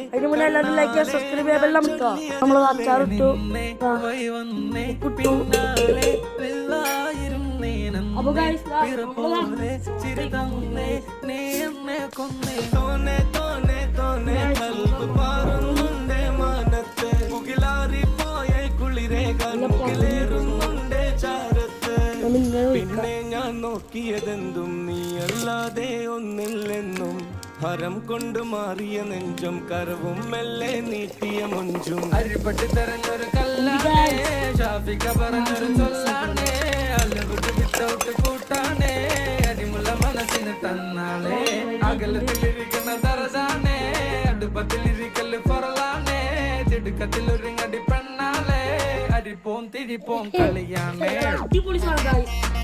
അതിന് മുന്നേ എല്ലാവരും ലൈക്ക് ചെയ്യാൻ സബ്സ്ക്രൈബ് ചെയ്യാൻ ബെൽ അമർത്തുക. നമ്മൾ അച്ചാറിട്ടു അപ്പൊ പിന്നെ ഞാൻ നോക്കിയതെന്തും നീയല്ലാതെ ഒന്നില്ലെന്നും ഹരം കൊണ്ട് മാറിയ നെഞ്ചും കരവും മെല്ലെ നീട്ടിയ മൊഞ്ചും അരിപെട്ട് തെരഞ്ഞൊരു കല്ലാണേ ഷാഫിക പറഞ്ഞൊരു ചൊല്ലാണേ അല്ലവിട്ട് വിട്ടൗട്ട് കൂട്ടാണേ അരിമുള്ള മനസ്സിന് തന്നാളേ അകലത്തിലിരിക്കുന്ന ദർജാണേ അടുപ്പത്തിലിരിക്കല് പൊറലാണേ തിടുക്കത്തിലൊരുങ്ങടി പെണ്ണാളേ അരിപ്പോം തിരിപ്പോം കളിയാണേ.